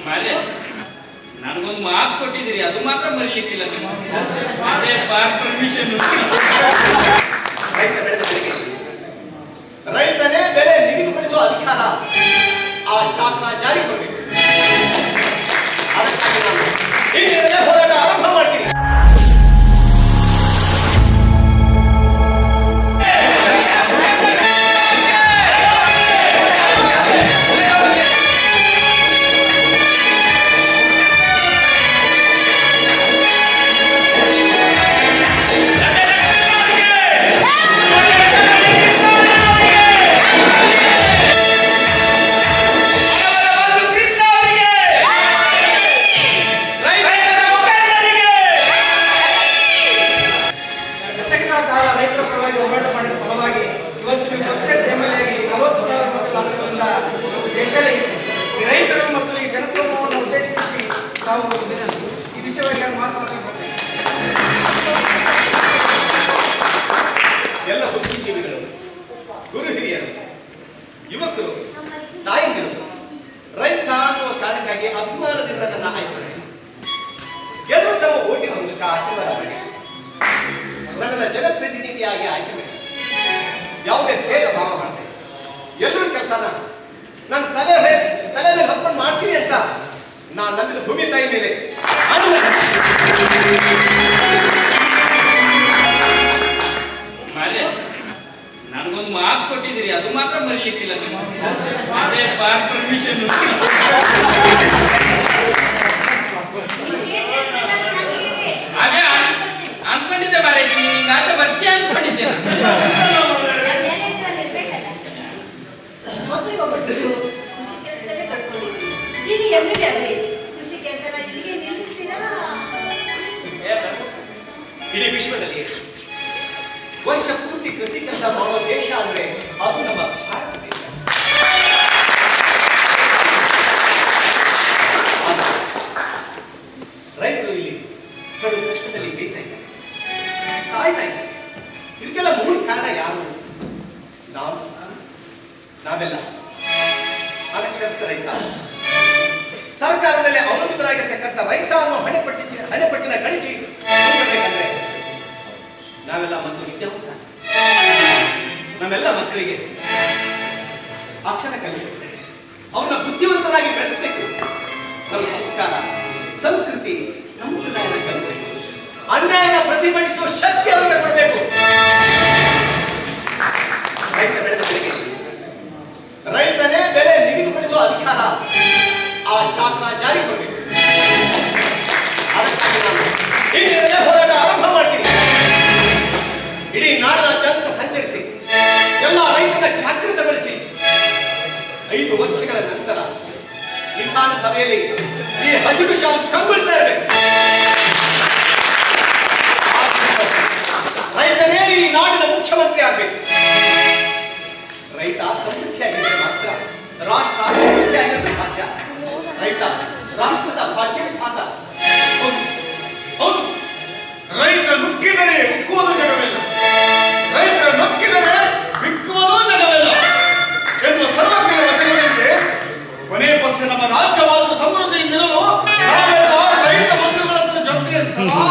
ಮಾರ್ರೆ, ನನಗೊಂದು ಮಾತು ಕೊಟ್ಟಿದ್ದೀರಿ, ಅದು ಮಾತ್ರ ಮರೀಲಿಕ್ಕಿಲ್ಲ. ಅದೇ ಪರ್ಮಿಷನ್. ರೈತ ಬೆಳೆದ ಬೆಳೆಗೆ ರೈತನೇ ಬೆಲೆ ನಿಗದಿಪಡಿಸುವ ಅಧಿಕಾರ ಆ ಶಾಸನ ಜಾರಿಗೆ ಬರಬೇಕು. ಅದಕ್ಕಾಗಿ ನಾನು ಇಂದಿನಿಂದಲೇ ಹೋರಾಟ ಆರಂಭ ಮಾಡ್ತೀನಿ. ಎಲ್ಲ ಬುದ್ಧಿಜೀವಿಗಳು, ಗುರು ಹಿರಿಯರು, ಯುವಕರು, ತಾಯಂದಿರು ರೈತ ಅನ್ನುವ ಕಾರಣಕ್ಕಾಗಿ ಅಭಿಮಾನದಿಂದ ನನ್ನ ಆಯ್ಕೆ ಮಾಡಿ ಎಲ್ಲರೂ ತಮ್ಮ ಓಟಿನ ಮೂಲಕ ಆಶೀರ್ವಾದ ಮಾಡಿ ನನ್ನನ್ನು ಜನಪ್ರತಿನಿಧಿಯಾಗಿ ಆಯ್ಕೆ ಮಾಡಿ ಯಾವುದೇ ಭೇದ ಭಾವ ಮಾಡ್ತೇನೆ. ಎಲ್ಲರೂ ಕೆಲಸನ ನನ್ನ ತಲೆ ಮೇಲೆ ಹೊತ್ಕೊಂಡು ಮಾಡ್ತೀನಿ ಅಂತ ನಾನು ನಂಬಿದ ಭೂಮಿ ತಾಯಿ ಮೇಲೆ ಮಾರ್ರೆ, ನನಗೊಂದು ಮಾತು ಕೊಟ್ಟಿದ್ದೀರಿ, ಅದು ಮಾತ್ರ ಮರೀಲಿಕ್ಕಿಲ್ಲ. ಅದೇ ಪರ್ಮಿಷನ್. ಅದೇ ಅನ್ಕೊಂಡಿದ್ದೆ ಮಾರ್ರೆ, ಹಿಂಗಾತ ಬರ್ತೀಯ ಅನ್ಕೊಂಡಿದ್ದೆ. ಇಡೀ ವಿಶ್ವದಲ್ಲಿ ವರ್ಷ ಪೂರ್ತಿ ಕೃಷಿ ಕೆಲಸ ಮಾಡುವ ದೇಶ ಅಂದ್ರೆ ಅದು ನಮ್ಮ ಭಾರತ ದೇಶ. ರೈತರು ಇಲ್ಲಿ ಕಡು ಕಷ್ಟದಲ್ಲಿ ಬೇಯ್ತಾ ಇದ್ದಾರೆ, ಸಾಯ್ತಾ ಇದ್ದಾರೆ. ಇದಕ್ಕೆಲ್ಲ ಮೂಲ ಕಾರಣ ಯಾರು? ನಾವೆಲ್ಲ ಅನಕ್ಷರಸ್ಥ ರೈತ. ಸರ್ಕಾರದ ಮೇಲೆ ಅವಲಂಬಿತರಾಗಿರ್ತಕ್ಕಂಥ ರೈತ ಅನ್ನೋ ಹಣೆಪಟ್ಟಿನ ಕಳಿಸಿ ಹೋಗಬೇಕಂದ್ರೆ ನಾವೆಲ್ಲ ಮತ್ತು ವಿದ್ಯಾವಂತ, ನಮ್ಮೆಲ್ಲ ಮಕ್ಕಳಿಗೆ ಅಕ್ಷರ ಕಲಿಸಬೇಕು, ಅವ್ರನ್ನ ಬುದ್ಧಿವಂತರಾಗಿ ಬೆಳೆಸಬೇಕು. ನಮ್ಮ ಸಂಸ್ಕಾರ, ಸಂಸ್ಕೃತಿ, ಸಂಪ್ರದಾಯನ ಕಲಿಸಬೇಕು. ಅನ್ಯಾಯನ ಪ್ರತಿಭಟಿಸುವ ಶಕ್ತಿ ಅವರಿಗೆ ಕೊಡಬೇಕು. ರೈತ ಬೆಳೆದ ಬೆಳೆಗೆ ರೈತನೇ ಬೆಲೆ ನಿಗದಿಪಡಿಸುವ ಅಧಿಕಾರ ಆ ಶಾಸನ ಜಾರಿಗೆ ಬರಬೇಕು. ಅದಕ್ಕಾಗಿ ನಾನು ಇಂದಿನಿಂದಲೇ ಹೋರಾಟ ಆರಂಭ ಮಾಡ್ತೀನಿ. ಇಡೀ ನಾಡಿನಾದ್ಯಂತ ಸಂಚರಿಸಿ ಎಲ್ಲ ರೈತರ ಜಾಗೃತಗೊಳಿಸಿ 5 ವರ್ಷಗಳ ನಂತರ ವಿಧಾನಸಭೆಯಲ್ಲಿ ಈ ಹಸಿರು ಶಾಲು ಕಂಗೊಳಿಸ್ತಾ ಇರಬೇಕು. ರೈತನೇ ಈ ನಾಡಿನ ಮುಖ್ಯಮಂತ್ರಿ ಆಗಬೇಕು. ರೈತ ಸಮೃದ್ಧಿಯಾಗಿದ್ದರೆ ಮಾತ್ರ ರಾಷ್ಟ್ರ ಸಮೃದ್ಧಿಯಾಗಿರಲು ಸಾಧ್ಯ. ರೈತ ರಾಷ್ಟ್ರದ ಭಾಗ್ಯ ವಿಧಾತ. ಹೌದು, ರೈತ ನುಗ್ಗಿದರೆ ಉಕ್ಕುವುದು ಜಗವೆಲ್ಲ, ರೈತರ ನೊಕ್ಕಿದರೆ ಬಿಕ್ಕುವುದೂ ಜಗವೆಲ್ಲ ಎನ್ನುವ ಸರ್ವಜ್ಞರ ವಚನದಂತೆ ಕೊನೆ ಪಕ್ಷ ನಮ್ಮ ರಾಜ್ಯವಾದ ಸಮೃದ್ಧಿಯಿಂದಿರಲು ನಾವೆಲ್ಲ ರೈತ ಬಂಧುಗಳ ಜೊತೆ ಸದಾ